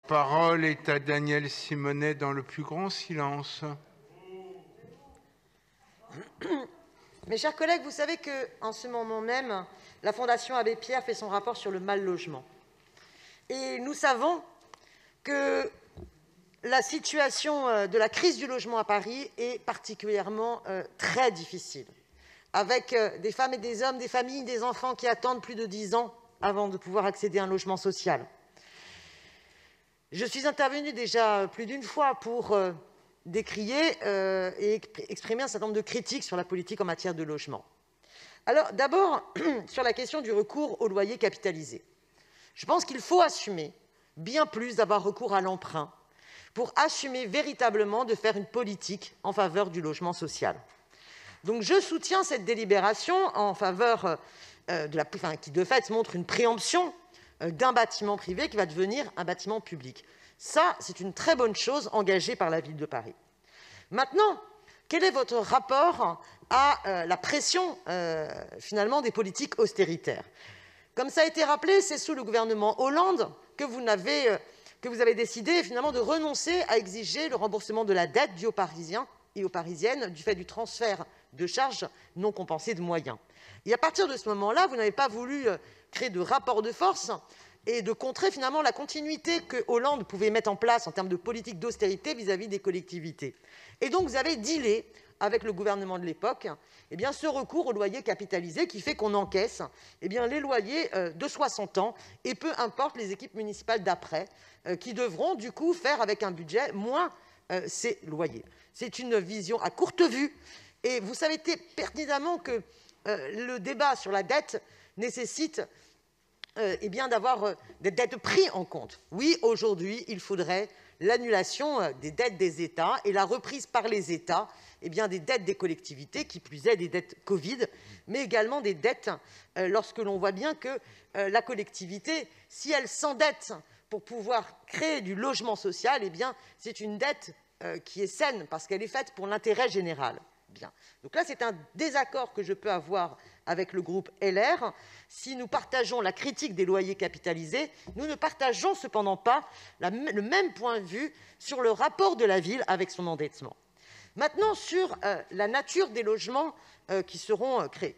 parole est à Daniel Simonet dans le plus grand silence. Mes chers collègues, vous savez qu'en ce moment même, la Fondation Abbé Pierre fait son rapport sur le mal-logement. Et nous savons que la situation de la crise du logement à Paris est particulièrement très difficile, avec des femmes et des hommes, des familles, des enfants qui attendent plus de 10 ans avant de pouvoir accéder à un logement social. Je suis intervenue déjà plus d'une fois pour décrier et exprimer un certain nombre de critiques sur la politique en matière de logement. Alors d'abord, sur la question du recours au loyer capitalisé. Je pense qu'il faut assumer bien plus d'avoir recours à l'emprunt pour assumer véritablement de faire une politique en faveur du logement social. Donc je soutiens cette délibération en faveur qui de fait montre une préemption d'un bâtiment privé qui va devenir un bâtiment public. Ça, c'est une très bonne chose engagée par la Ville de Paris. Maintenant, quel est votre rapport à la pression, finalement, des politiques austéritaires? Comme ça a été rappelé, c'est sous le gouvernement Hollande que vous avez décidé, finalement, de renoncer à exiger le remboursement de la dette due aux Parisiens et aux Parisiennes du fait du transfert de charges non compensées de moyens. Et à partir de ce moment-là, vous n'avez pas voulu créer de rapport de force et de contrer finalement la continuité que Hollande pouvait mettre en place en termes de politique d'austérité vis-à-vis des collectivités. Et donc, vous avez dealé avec le gouvernement de l'époque ce recours au loyer capitalisé qui fait qu'on encaisse les loyers de 60 ans et peu importe les équipes municipales d'après qui devront du coup faire avec un budget moins ces loyers. C'est une vision à courte vue et vous savez pertinemment que le débat sur la dette nécessite d'avoir des dettes prises en compte. Oui, aujourd'hui, il faudrait l'annulation des dettes des États et la reprise par les États des dettes des collectivités, qui plus est des dettes Covid, mais également des dettes lorsque l'on voit bien que la collectivité, si elle s'endette pour pouvoir créer du logement social, c'est une dette qui est saine parce qu'elle est faite pour l'intérêt général. Bien. Donc là, c'est un désaccord que je peux avoir avec le groupe LR. Si nous partageons la critique des loyers capitalisés, nous ne partageons cependant pas le même point de vue sur le rapport de la ville avec son endettement. Maintenant, sur la nature des logements qui seront créés.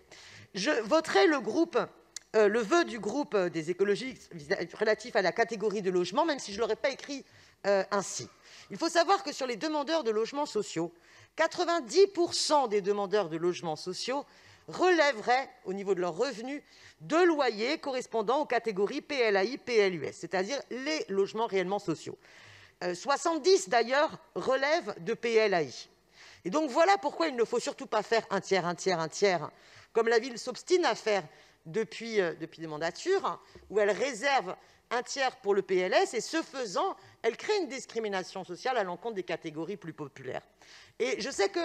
Je voterai le vœu du groupe des écologistes relatif à la catégorie de logement, même si je ne l'aurais pas écrit ainsi. Il faut savoir que sur les demandeurs de logements sociaux, 90% des demandeurs de logements sociaux relèveraient, au niveau de leurs revenus, de loyers correspondant aux catégories PLAI, PLUS, c'est-à-dire les logements réellement sociaux. 70 d'ailleurs relèvent de PLAI. Et donc voilà pourquoi il ne faut surtout pas faire un tiers, un tiers, un tiers, comme la ville s'obstine à faire depuis des mandatures, où elle réserve un tiers pour le PLS, et ce faisant, elle crée une discrimination sociale à l'encontre des catégories plus populaires. Et je sais que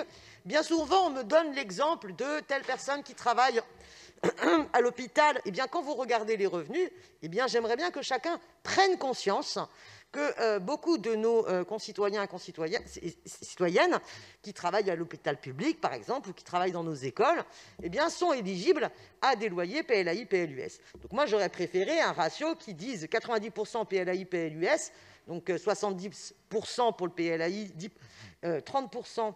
bien souvent, on me donne l'exemple de telle personne qui travaille à l'hôpital. Eh bien, quand vous regardez les revenus, j'aimerais bien que chacun prenne conscience que beaucoup de nos concitoyens et citoyennes qui travaillent à l'hôpital public, par exemple, ou qui travaillent dans nos écoles, sont éligibles à des loyers PLAI, PLUS. Donc moi, j'aurais préféré un ratio qui dise 90% PLAI, PLUS, donc 70% pour le PLAI, 30%,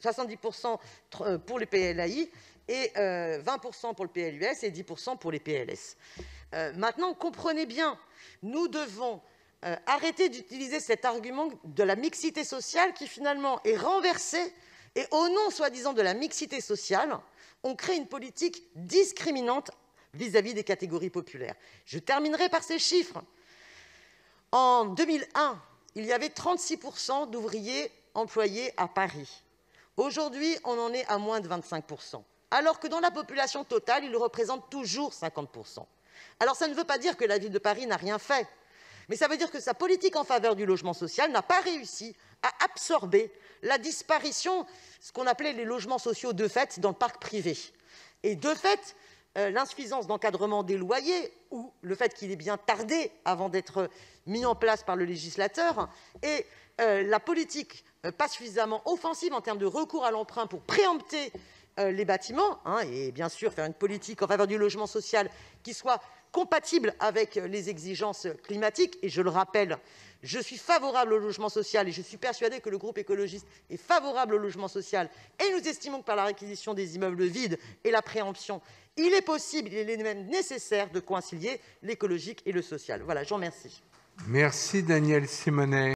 70% pour les PLAI et 20% pour le PLUS et 10% pour les PLS. Maintenant, comprenez bien, nous devons arrêter d'utiliser cet argument de la mixité sociale qui finalement est renversé et au nom soi-disant de la mixité sociale, on crée une politique discriminante vis-à-vis des catégories populaires. Je terminerai par ces chiffres. En 2001, il y avait 36% d'ouvriers employés à Paris. Aujourd'hui, on en est à moins de 25%, alors que dans la population totale, ils représentent toujours 50%. Alors ça ne veut pas dire que la ville de Paris n'a rien fait, mais ça veut dire que sa politique en faveur du logement social n'a pas réussi à absorber la disparition, ce qu'on appelait les logements sociaux de fait dans le parc privé. Et de fait, l'insuffisance d'encadrement des loyers ou le fait qu'il ait bien tardé avant d'être mis en place par le législateur et la politique pas suffisamment offensive en termes de recours à l'emprunt pour préempter les bâtiments, et bien sûr faire une politique en faveur du logement social qui soit compatible avec les exigences climatiques. Et je le rappelle, je suis favorable au logement social et je suis persuadée que le groupe écologiste est favorable au logement social. Et nous estimons que par la réquisition des immeubles vides et la préemption, il est possible, il est même nécessaire de concilier l'écologique et le social. Voilà, je vous remercie. Merci Danielle Simonet.